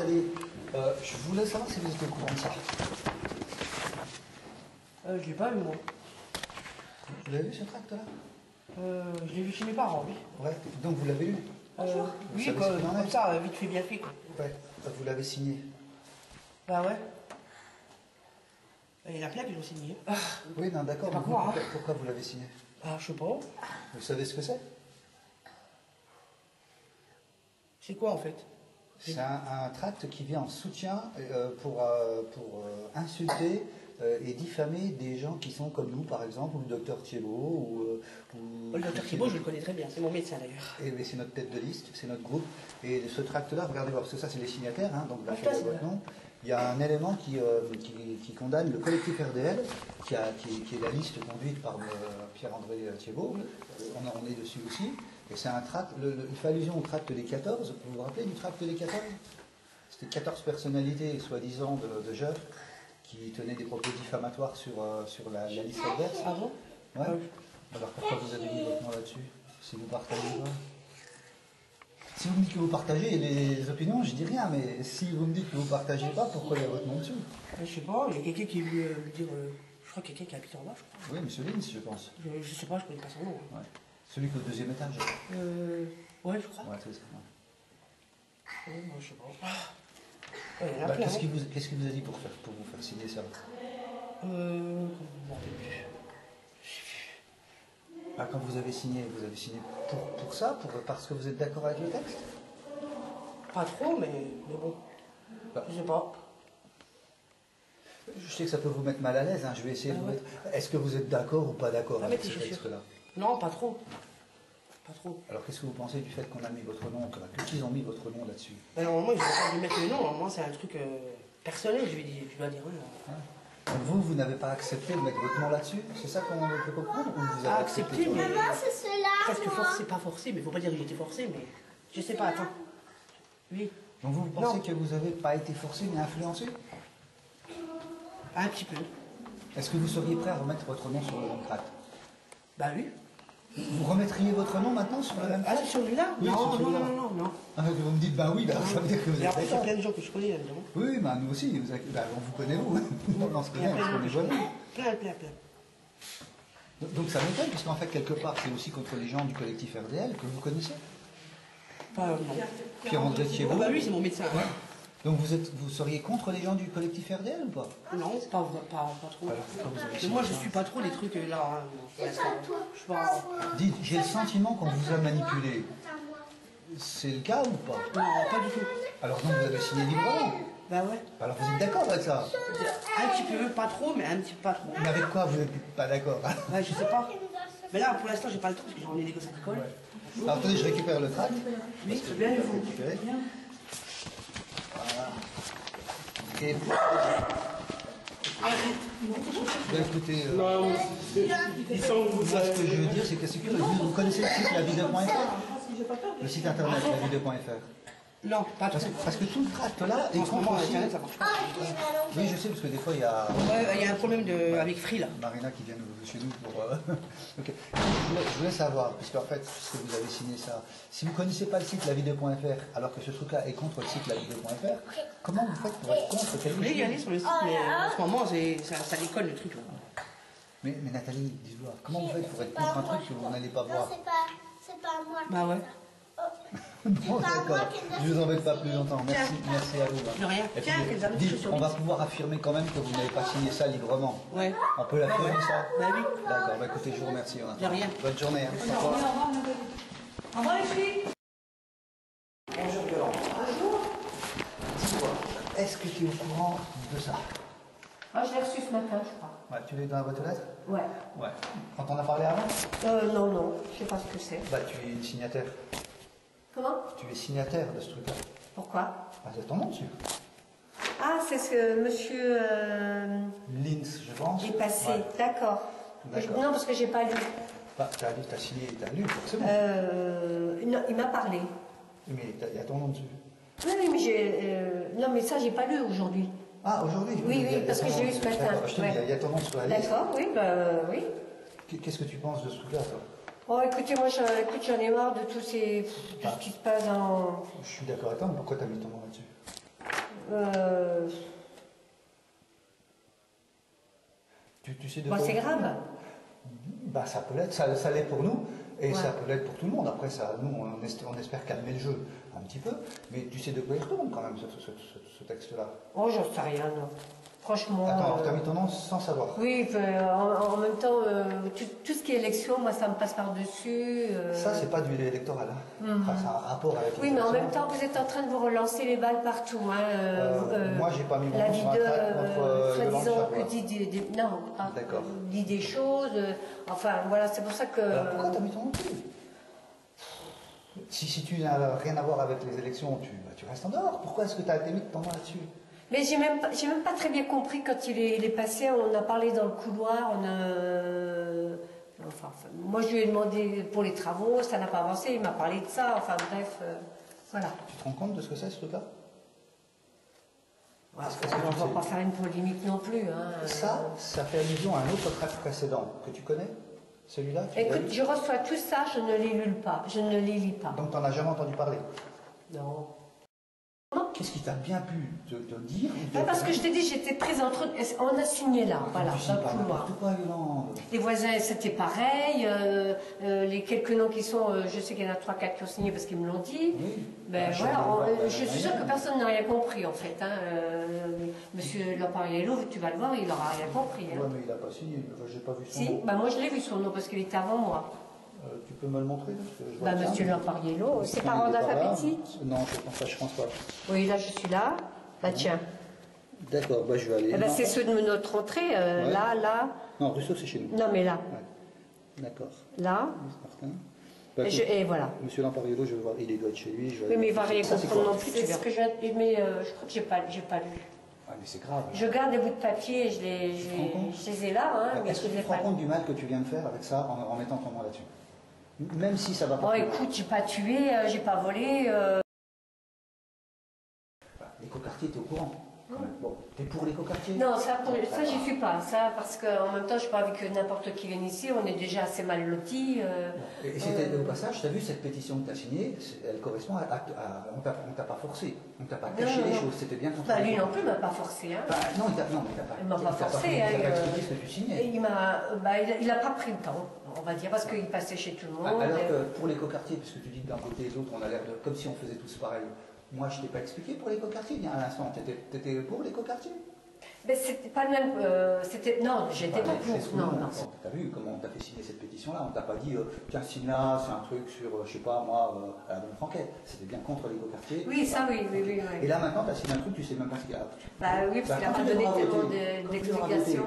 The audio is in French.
Nathalie, je voulais savoir si vous étiez au courant de ça. Je l'ai pas vu, moi. Vous l'avez vu ce tract-là? Je l'ai vu chez mes parents, oui. Ouais, donc vous l'avez lu? Oui, comme ça, vite fait, bien fait, quoi. Ouais, vous l'avez signé. Bah ouais. Et la plaque, ils l'ont signé. Oui, non, d'accord, pas mais quoi, pourquoi vous l'avez signé? Ah, je sais pas. Vous savez ce que c'est? C'est quoi, en fait? C'est un tract qui vient en soutien pour insulter et diffamer des gens qui sont comme nous, par exemple, ou le docteur Thiebaud. Le docteur Thiebaud, je le connais très bien, c'est mon médecin d'ailleurs. Et c'est notre tête de liste, c'est notre groupe. Et ce tract-là, regardez voir, parce que ça c'est les signataires, hein, donc là, Ah, c'est votre nom. Il y a un élément qui condamne le collectif RDL, qui est la liste conduite par Pierre-André Thiebaud. On est dessus aussi. Et c'est un tract, il fait allusion au tract des 14. Vous vous rappelez du tract des 14? C'était 14 personnalités, soi-disant, de jeunes qui tenaient des propos diffamatoires sur la liste adverse. Ah bon? Ouais. Alors pourquoi vous avez mis votre nom là-dessus? Si vous partagez pas? Si vous me dites que vous partagez les opinions, je dis rien, mais si vous me dites que vous partagez pas, pourquoi il y a votre nom dessus? Je sais pas, il y a quelqu'un qui est venu me dire... je crois quelqu'un qui habite en bas, je crois. Oui, monsieur Lins, je pense. Je sais pas, je connais pas son nom. Ouais. Celui qui est au deuxième étage. Ouais, je crois. Ouais, c'est ça. Ouais. Ouais, moi, je sais pas. Ouais, il y en a Bah, plein, qu'est-ce qu'il vous a dit pour vous faire signer ça? comment je m'en rappelle plus. Bah, quand vous avez signé pour ça, parce que vous êtes d'accord avec le texte? Pas trop, mais bon. Bah. Je sais pas. Je sais que ça peut vous mettre mal à l'aise, hein. Je vais essayer de vous mettre... Est-ce que vous êtes d'accord ou pas d'accord avec ce texte-là? Non, pas trop. Pas trop. Alors qu'est-ce que vous pensez du fait qu'on a mis votre nom, qu'ils ont mis votre nom là-dessus? Ben, normalement, ils ont pas dû mettre le nom. Normalement, c'est un truc personnel, je dois dire. Hein. Donc vous n'avez pas accepté de mettre votre nom là-dessus? C'est ça qu'on peut comprendre? Ou vous avez accepté, mais... Maman, c'est cela. Presque forcé, pas forcé, mais faut pas dire que j'ai été forcé, mais... Je sais pas, attends. Oui. Donc vous pensez que vous n'avez pas été forcé mais influencé? Un petit peu. Est-ce que vous seriez prêt à remettre votre nom sur le même tract? Bah oui. Vous remettriez votre nom maintenant sur le même tract? Ah, sur celui-là? Oui, non, sur celui-là. non. Ah, vous me dites bah oui, bah, ça veut dire que vous Et êtes après, il y a d'accord. plein de gens que je connais là-dedans. Oui, bah nous aussi, on vous connaît vous. On se Il y a connaît, plein on de se gens que je connaît. connais. Plein. Donc ça m'étonne, puisqu'en fait, quelque part, c'est aussi contre les gens du collectif RDL que vous connaissez. Pas non. Pierre-André Thiebaud. Ah bah lui, c'est mon médecin. Ouais. Donc vous seriez contre les gens du collectif RDL ou pas? Non, pas trop. Alors, pourquoi vous avez Mais moi, je suis pas trop les trucs là. Hein, je suis pas... Dites, j'ai le sentiment qu'on vous a manipulé. C'est le cas ou pas? Non, pas du tout. Alors donc vous avez signé librement? Bah ouais. Alors vous êtes d'accord avec ça? Un petit peu, pas trop, mais un petit peu pas trop. Mais avec quoi vous n'êtes pas d'accord? Ouais, je sais pas. Mais là, pour l'instant, j'ai pas le temps parce que j'en ai des gosses à l'école. Alors attendez, je récupère le tract. Oui, c'est bien, il faut. Récupérer. Voilà. Et bah, écoutez, Non, ils sont vous. moi ce que je veux dire c'est que vous connaissez le site lavideo.fr? Le site internet lavideo.fr? Non, pas trop. Parce que tout le tract là est En ce moment, contre aussi. Internet, ça marche pas. Oui, je sais, parce que des fois il y a Ouais, il y a un problème avec Free là. Marina qui vient chez nous pour... Ok. Je voulais savoir, puisqu'en fait, puisque vous avez signé ça, si vous ne connaissez pas le site lavideo.fr, alors que ce truc-là est contre le site lavideo.fr, comment vous faites pour être contre quelque Je voulais y chose? aller sur le site, mais en ce moment, ça décolle le truc là. Mais Nathalie, dis-moi, comment vous faites pour être contre un truc que vous n'allez pas voir? C'est pas moi. Bah ouais. Bon, d'accord, je vous embête pas plus longtemps, merci, merci à vous. De rien. Et puis, Tiens, qu'elles avaient dites, touché sur on va vite. pouvoir affirmer quand même que vous n'avez pas signé ça librement. Ouais. On peut l'affirmer ça? Bah oui. D'accord, bah écoutez, je vous remercie. De rien. Bonne journée. Hein. Au revoir. Au revoir les filles. Bonjour Violent. Bonjour. Dis-moi, est-ce que tu es au courant de ça? Ah, je l'ai reçu ce matin, je crois. Ouais, tu l'as dans la boîte aux lettres? Ouais. Ouais. Quand on a parlé avant? Non, je sais pas ce que c'est. Bah tu es une signataire. Comment? Tu es signataire de ce truc-là. Pourquoi? Bah c'est ton nom dessus. Ah, c'est ce que monsieur Linz, je pense. est passé. Ouais. D'accord. D'accord. Non, parce que j'ai pas lu. Bah t'as signé, t'as lu, forcément. Non, il m'a parlé. Mais il y a ton nom dessus. Oui, mais non, mais ça, j'ai pas lu aujourd'hui. Ah, aujourd'hui? Oui, il y a parce ton que nom j'ai eu dessus. ce matin. D'accord, je te dis, Ouais. il y a ton nom sur la liste. D'accord, oui, oui. Qu'est-ce que tu penses de ce truc-là, toi? Oh, écoutez, moi, j'en ai marre de tout ce qui se passe dans... Je suis d'accord avec toi, mais pourquoi t'as mis ton nom là-dessus? Tu sais de Bon, quoi c'est grave. Bah, ça peut l'être, ça l'est pour nous, et Ouais. ça peut l'être pour tout le monde. Après, ça, nous, on espère calmer le jeu un petit peu, mais tu sais de quoi il retourne quand même, ce texte-là. Oh, j'en sais rien, non. Franchement. Attends, tu as mis ton nom sans savoir. Oui, en même temps, tout ce qui est élection, moi, ça me passe par-dessus. Ça, c'est pas du électoral. Hein. Enfin, c'est un rapport avec Oui, les mais en élections. même temps, vous êtes en train de vous relancer les balles partout. Hein, moi, j'ai pas mis mon la nom vie sur un tract contre Yolande soi-disant, Charlois. que non, D'accord. dit des choses. Enfin, voilà, c'est pour ça que. Alors, pourquoi tu as mis ton nom dessus si tu n'as rien à voir avec les élections, tu restes en dehors. Pourquoi est-ce que tu as mis ton nom là-dessus? Mais j'ai même pas très bien compris quand il est passé. On a parlé dans le couloir. Enfin, moi, je lui ai demandé pour les travaux, ça n'a pas avancé. Il m'a parlé de ça. Enfin, bref, voilà. Tu te rends compte de ce que c'est ce truc-là? Ouais, on ne va pas faire une polémique non plus. Hein. Ça fait allusion à un autre tract précédent que tu connais? Celui-là? Écoute, je reçois tout ça, je ne les lis pas. Je ne les lis pas. Donc tu n'en as jamais entendu parler? Non. Qu'est-ce qui t'a bien pu te dire? Parce que je t'ai dit, j'étais prise entre... On a signé là, voilà, dans le couloir. N'importe quoi, Yolande. Les voisins, c'était pareil. Les quelques noms qui sont... je sais qu'il y en a 3-4 qui ont signé parce qu'ils me l'ont dit. Oui. Ben Ah, voilà, je je suis sûre que personne n'a rien compris en fait. Hein. Monsieur Lampariello, tu vas le voir, il n'aura rien compris. Hein. Ouais, mais il n'a pas signé. Enfin, j'ai pas vu son Si, nom. ben moi je l'ai vu son nom parce qu'il était avant moi. Tu peux me le montrer parce que je vois Ben, bien. monsieur Lampariello, c'est Quand par il ordre est pas là. alphabétique. Non, je pense pas. Oui, là je suis là. Là tiens. D'accord, bah, je vais aller. Eh ben, c'est ceux de notre entrée, Ouais. là. Non, Rousseau, c'est chez nous. Non mais là. Ouais. D'accord. Là. Martin. Bah, Et voilà. Monsieur Lampariello, je vais voir, il doit être chez lui. Oui, mais il va rien Ça, c'est comprendre quoi non plus. C'est ce que je viens de... Mais je crois que j'ai pas lu. Ah, mais c'est grave. Je garde les bouts de papier, te rends compte je les ai là, hein, mais Est-ce que je tu les ai te rends pas compte du mal que tu viens de faire avec ça en mettant ton nom là-dessus? Même si ça va pas. Bon, écoute, j'ai pas tué, j'ai pas volé. L'écoquartier, t'es au courant? Bon, t'es pour l'écoquartier? Non, ça j'y suis pas. Ça, parce qu'en même temps, je suis pas avec n'importe qui vient ici, on est déjà assez mal lotis. Et c'était au passage, tu as vu cette pétition que tu as signée, elle correspond on t'a pas forcé, on t'a pas caché les choses, c'était bien Bah, lui non plus m'a pas forcé. Hein. Bah, non, il t'a m'a pas forcé. Il t'a pas hein, expliqué ce que tu signais. Il a pas pris le temps, on va dire, parce qu'il passait chez tout le monde. Alors que pour l'écoquartier, puisque tu dis que d'un côté et de l'autre, on a l'air de comme si on faisait tous pareil. Moi, je t'ai pas expliqué pour l'écoquartier, bien à l'instant. T'étais pour l'écoquartier? Mais c'était pas le même. Non, j'étais pas pour. Non. T'as vu comment on t'a fait signer cette pétition-là? On t'a pas dit, tiens, signe là, c'est un truc sur, je sais pas, moi, à la bonne franquette. C'était bien contre l'écoquartier. Oui, ça, oui. Et là, maintenant, t'as signé un truc, tu sais même pas ce qu'il y a. Bah oui, parce qu'il n'a pas donné tellement d'explications.